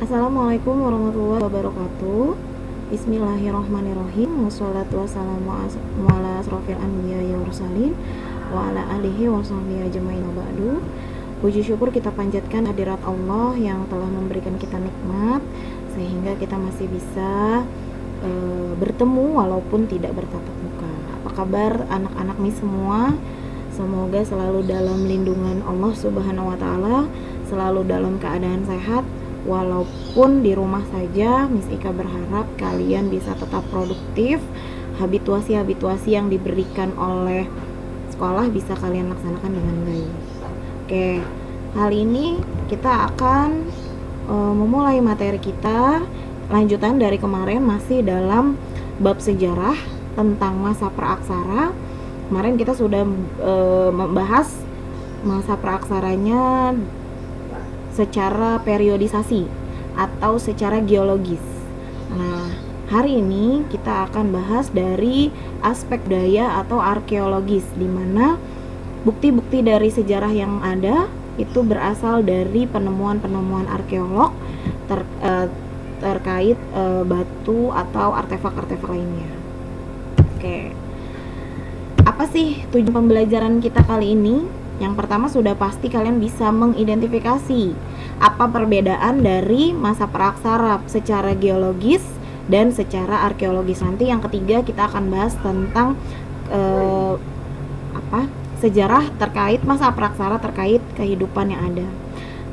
Assalamualaikum warahmatullahi wabarakatuh. Bismillahirrahmanirrahim. Wassalatu wassalamu ala asrofil anbiya ya mursalin wa ala alihi wa sahbihi ajmain ba'du. Puji syukur kita panjatkan hadirat Allah yang telah memberikan kita nikmat sehingga kita masih bisa bertemu walaupun tidak bertatap muka. Apa kabar anak-anak nih semua? Semoga selalu dalam lindungan Allah Subhanahu wa taala, selalu dalam keadaan sehat. Walaupun di rumah saja, Miss Ika berharap kalian bisa tetap produktif. Habituasi-habituasi yang diberikan oleh sekolah bisa kalian laksanakan dengan baik. Oke, kali ini kita akan memulai materi kita. Lanjutan dari kemarin masih dalam bab sejarah tentang masa praaksara. Kemarin kita sudah membahas masa praaksaranya secara periodisasi atau secara geologis. Nah, hari ini kita akan bahas dari aspek budaya atau arkeologis, di mana bukti-bukti dari sejarah yang ada itu berasal dari penemuan-penemuan arkeolog terkait batu atau artefak-artefak lainnya. Oke. Apa sih tujuan pembelajaran kita kali ini? Yang pertama, sudah pasti kalian bisa mengidentifikasi apa perbedaan dari masa praaksara secara geologis dan secara arkeologis. Nanti yang ketiga kita akan bahas tentang sejarah terkait masa praaksara terkait kehidupan yang ada.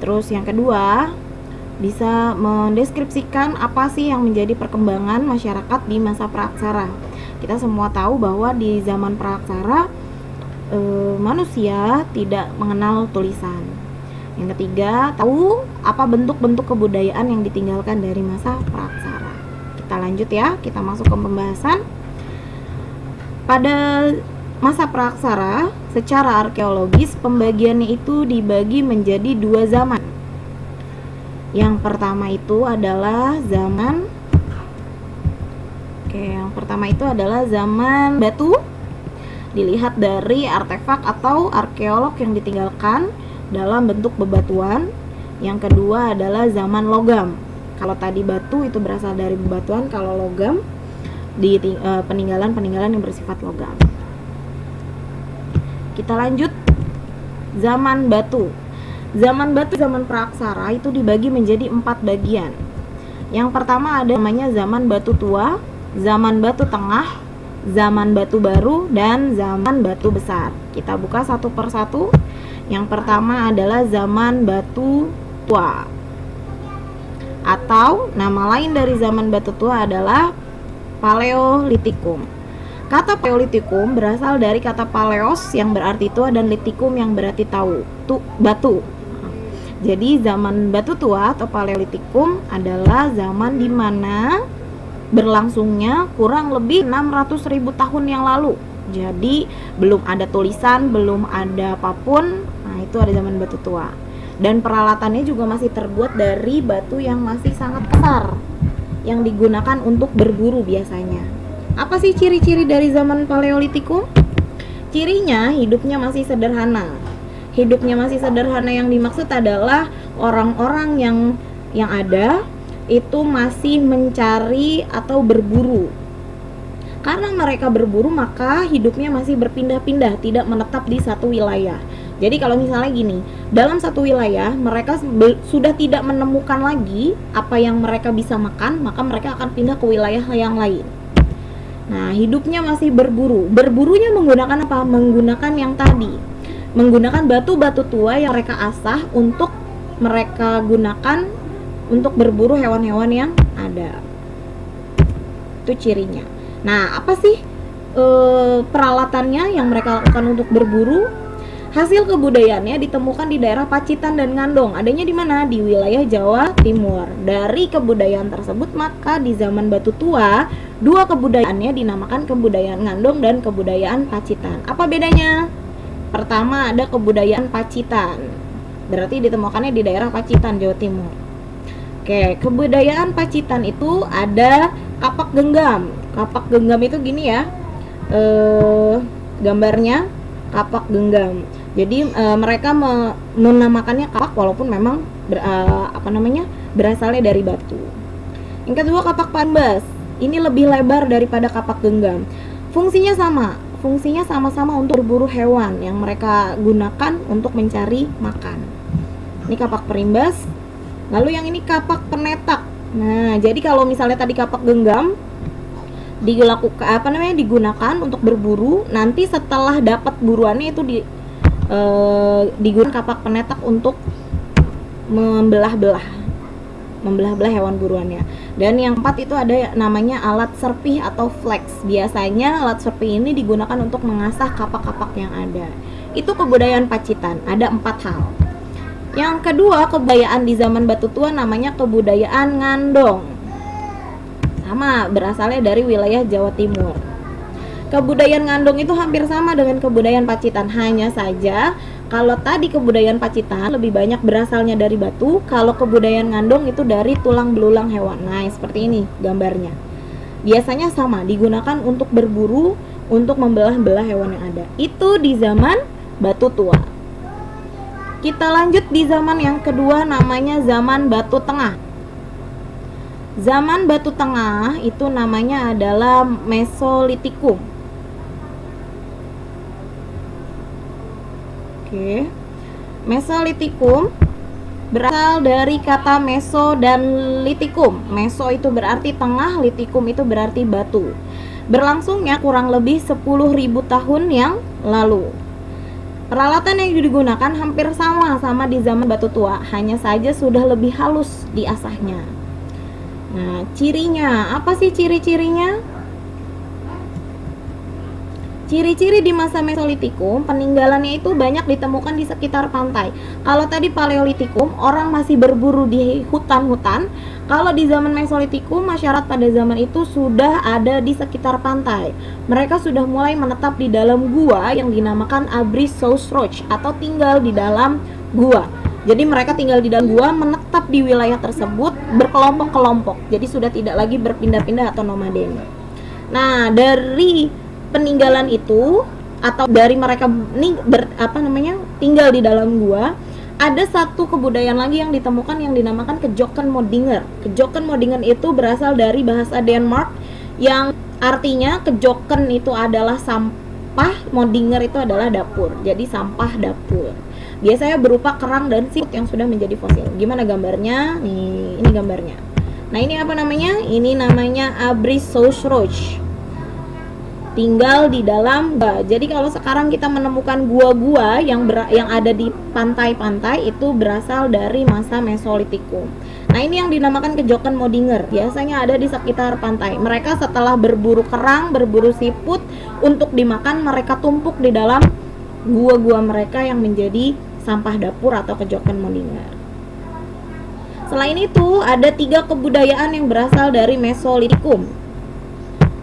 Terus yang kedua, bisa mendeskripsikan apa sih yang menjadi perkembangan masyarakat di masa praaksara. Kita semua tahu bahwa di zaman praaksara manusia tidak mengenal tulisan. Yang ketiga, tahu apa bentuk-bentuk kebudayaan yang ditinggalkan dari masa praaksara. Kita lanjut ya, kita masuk ke pembahasan. Pada masa praaksara, secara arkeologis pembagiannya itu dibagi menjadi dua zaman. Yang pertama itu adalah zaman zaman batu. Dilihat dari artefak atau arkeolog yang ditinggalkan dalam bentuk bebatuan. Yang kedua adalah zaman logam. Kalau tadi batu itu berasal dari bebatuan, kalau logam di peninggalan-peninggalan yang bersifat logam. Kita lanjut, zaman batu. Zaman batu, zaman praaksara itu dibagi menjadi 4 bagian. Yang pertama ada namanya zaman batu tua, zaman batu tengah, zaman batu baru, dan zaman batu besar. Kita buka satu persatu. Yang pertama adalah zaman batu tua, atau nama lain dari zaman batu tua adalah Paleolitikum. Kata Paleolitikum berasal dari kata paleos yang berarti tua dan litikum yang berarti batu. Jadi zaman batu tua atau Paleolitikum adalah zaman di mana berlangsungnya kurang lebih 600.000 tahun yang lalu. Jadi belum ada tulisan, belum ada apapun. Nah, itu ada zaman batu tua. Dan peralatannya juga masih terbuat dari batu yang masih sangat besar, yang digunakan untuk berburu biasanya. Apa sih ciri-ciri dari zaman Paleolitikum? Cirinya hidupnya masih sederhana. Hidupnya masih sederhana yang dimaksud adalah orang-orang yang ada itu masih mencari atau berburu. Karena mereka berburu, maka hidupnya masih berpindah-pindah, tidak menetap di satu wilayah. Jadi kalau misalnya gini, dalam satu wilayah mereka sudah tidak menemukan lagi apa yang mereka bisa makan, maka mereka akan pindah ke wilayah yang lain. Nah, hidupnya masih berburu. Berburunya menggunakan apa? Menggunakan yang tadi, menggunakan batu-batu tua yang mereka asah untuk mereka gunakan untuk berburu hewan-hewan yang ada. Itu cirinya. Nah, apa sih peralatannya yang mereka lakukan untuk berburu? Hasil kebudayaannya ditemukan di daerah Pacitan dan Ngandong. Adanya di mana? Di wilayah Jawa Timur. Dari kebudayaan tersebut, maka di zaman batu tua, dua kebudayaannya dinamakan kebudayaan Ngandong dan kebudayaan Pacitan. Apa bedanya? Pertama, ada kebudayaan Pacitan. Berarti ditemukannya di daerah Pacitan, Jawa Timur. Oke, kebudayaan Pacitan itu ada kapak genggam. Kapak genggam itu gini ya, gambarnya kapak genggam. Jadi mereka menamakannya kapak walaupun memang berasalnya dari batu. Yang kedua, kapak parimbas. Ini lebih lebar daripada kapak genggam. Fungsinya sama-sama untuk berburu hewan yang mereka gunakan untuk mencari makan. Ini kapak perimbas. Lalu yang ini kapak penetak. Nah, jadi kalau misalnya tadi kapak genggam digunakan untuk berburu, nanti setelah dapat buruannya itu digunakan kapak penetak untuk membelah-belah hewan buruannya. Dan yang keempat itu ada namanya alat serpih atau flex. Biasanya alat serpih ini digunakan untuk mengasah kapak-kapak yang ada. Itu kebudayaan Pacitan, ada 4 hal. Yang kedua, kebudayaan di zaman Batu Tua namanya kebudayaan Ngandong. Sama, berasalnya dari wilayah Jawa Timur. Kebudayaan Ngandong itu hampir sama dengan kebudayaan Pacitan, hanya saja kalau tadi kebudayaan Pacitan lebih banyak berasalnya dari batu, kalau kebudayaan Ngandong itu dari tulang belulang hewan. Nah, seperti ini gambarnya. Biasanya sama, digunakan untuk berburu, untuk membelah-belah hewan yang ada. Itu di zaman Batu Tua. Kita lanjut di zaman yang kedua, namanya zaman Batu Tengah. Zaman Batu Tengah itu namanya adalah Mesolitikum. Oke. Mesolitikum berasal dari kata meso dan litikum. Meso itu berarti tengah, litikum itu berarti batu. Berlangsungnya kurang lebih 10.000 tahun yang lalu. Peralatan yang digunakan hampir sama di zaman Batu Tua, hanya saja sudah lebih halus diasahnya. Nah, cirinya, apa sih ciri-cirinya? Ciri-ciri di masa Mesolitikum, peninggalannya itu banyak ditemukan di sekitar pantai. Kalau tadi Paleolitikum, orang masih berburu di hutan-hutan. Kalau di zaman Mesolitikum, masyarakat pada zaman itu sudah ada di sekitar pantai. Mereka sudah mulai menetap di dalam gua yang dinamakan Abrissausroch atau tinggal di dalam gua. Jadi mereka tinggal di dalam gua, menetap di wilayah tersebut berkelompok-kelompok. Jadi sudah tidak lagi berpindah-pindah atau nomaden. Nah, dari peninggalan itu atau dari mereka tinggal di dalam gua, ada satu kebudayaan lagi yang ditemukan yang dinamakan Kejoken Modinger. Kejoken Modinger itu berasal dari bahasa Denmark yang artinya kejoken itu adalah sampah, Modinger itu adalah dapur. Jadi sampah dapur. Biasanya berupa kerang dan siput yang sudah menjadi fosil. Gimana gambarnya? Nih, ini gambarnya. Nah, ini apa namanya? Ini namanya Abrissausroch. Tinggal di dalam gua. Jadi kalau sekarang kita menemukan gua-gua yang ada di pantai-pantai itu berasal dari masa Mesolitikum. Nah, ini yang dinamakan Kejoken Modinger. Biasanya ada di sekitar pantai. Mereka setelah berburu kerang, berburu siput untuk dimakan, mereka tumpuk di dalam gua-gua mereka yang menjadi sampah dapur atau Kejoken Modinger. Selain itu, ada 3 kebudayaan yang berasal dari Mesolitikum.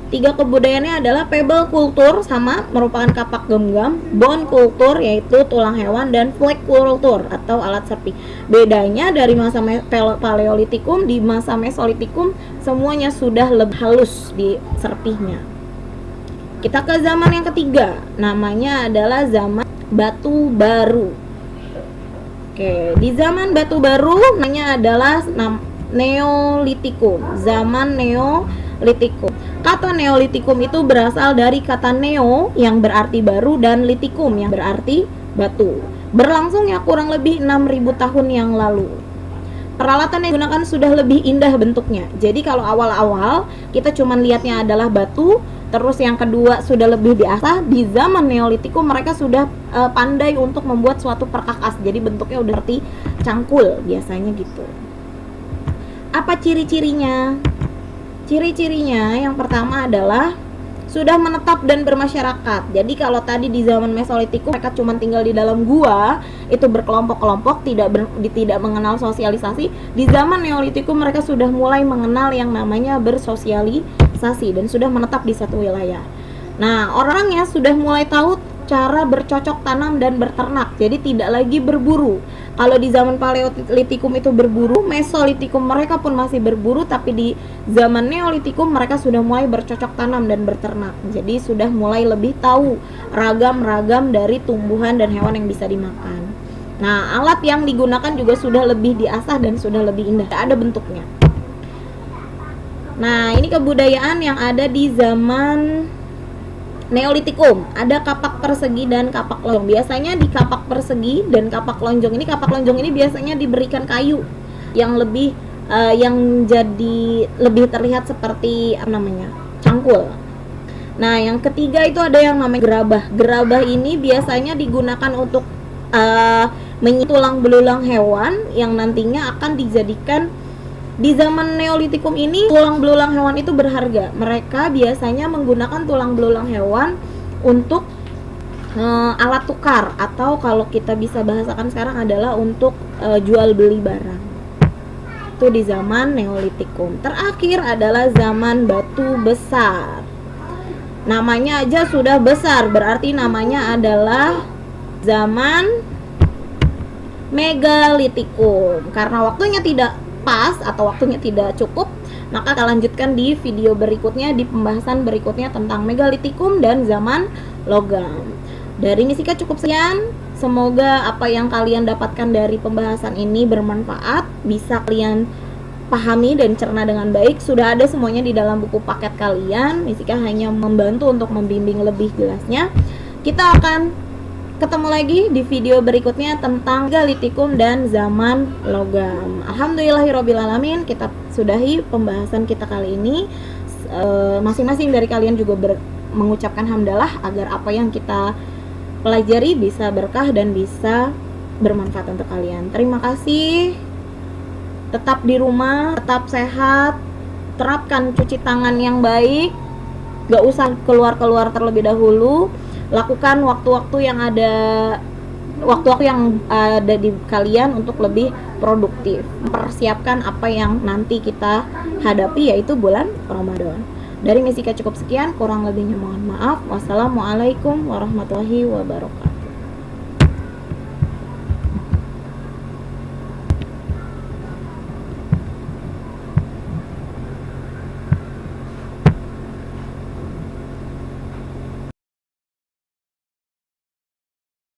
3 kebudayaannya adalah pebble kultur, sama merupakan kapak genggam, bone kultur yaitu tulang hewan, dan flake kultur atau alat serpih. Bedanya dari masa Paleolitikum, di masa Mesolitikum semuanya sudah lebih halus di serpihnya. Kita ke zaman yang ketiga, namanya adalah zaman Batu Baru. Oke, di zaman Batu Baru namanya adalah Neolitikum. Zaman Neolitikum. Kata Neolitikum itu berasal dari kata neo yang berarti baru dan litikum yang berarti batu. Berlangsungnya kurang lebih 6.000 tahun yang lalu. Peralatan yang digunakan sudah lebih indah bentuknya. Jadi kalau awal-awal kita cuma lihatnya adalah batu, terus yang kedua sudah lebih diasah. Di zaman Neolitikum mereka sudah pandai untuk membuat suatu perkakas. Jadi bentuknya udah seperti cangkul biasanya gitu. Apa ciri-cirinya? Ciri-cirinya yang pertama adalah sudah menetap dan bermasyarakat. Jadi kalau tadi di zaman Mesolitikum mereka cuma tinggal di dalam gua, itu berkelompok-kelompok, tidak mengenal sosialisasi. Di zaman Neolitikum mereka sudah mulai mengenal yang namanya bersosialisasi dan sudah menetap di satu wilayah. Nah, orangnya sudah mulai tahu cara bercocok tanam dan berternak. Jadi tidak lagi berburu. Kalau di zaman Paleolitikum itu berburu, Mesolitikum mereka pun masih berburu, tapi di zaman Neolitikum mereka sudah mulai bercocok tanam dan berternak. Jadi sudah mulai lebih tahu ragam-ragam dari tumbuhan dan hewan yang bisa dimakan. Nah, alat yang digunakan juga sudah lebih diasah dan sudah lebih indah, ada bentuknya. Nah, ini kebudayaan yang ada di zaman Neolitikum. Ada kapak persegi dan kapak lonjong. Biasanya di kapak persegi dan kapak lonjong ini biasanya diberikan kayu yang lebih yang jadi lebih terlihat seperti apa namanya, cangkul. Nah, yang ketiga itu ada yang namanya gerabah. Gerabah ini biasanya digunakan untuk tulang belulang hewan yang nantinya akan dijadikan. Di zaman Neolitikum ini tulang belulang hewan itu berharga. Mereka biasanya menggunakan tulang belulang hewan untuk alat tukar, atau kalau kita bisa bahasakan sekarang adalah untuk jual beli barang. Itu di zaman Neolitikum. Terakhir adalah zaman batu besar. Namanya aja sudah besar, berarti namanya adalah zaman Megalitikum. Karena waktunya tidak pas atau waktunya tidak cukup, maka kita lanjutkan di video berikutnya, di pembahasan berikutnya tentang Megalitikum dan zaman logam. Dari Misika cukup sekian. Semoga apa yang kalian dapatkan dari pembahasan ini bermanfaat, bisa kalian pahami dan cerna dengan baik. Sudah ada semuanya di dalam buku paket kalian. Misika hanya membantu untuk membimbing lebih jelasnya. Kita akan ketemu lagi di video berikutnya tentang Megalitikum dan zaman logam. Alhamdulillahirobbilalamin, kita sudahi pembahasan kita kali ini. Masing-masing dari kalian juga mengucapkan hamdalah agar apa yang kita pelajari bisa berkah dan bisa bermanfaat untuk kalian. Terima kasih. Tetap di rumah, tetap sehat, terapkan cuci tangan yang baik, gak usah keluar-keluar terlebih dahulu. Lakukan waktu-waktu yang ada di kalian untuk lebih produktif, mempersiapkan apa yang nanti kita hadapi, yaitu bulan Ramadan. Dari Misika cukup sekian, kurang lebihnya mohon maaf. Wassalamualaikum warahmatullahi wabarakatuh.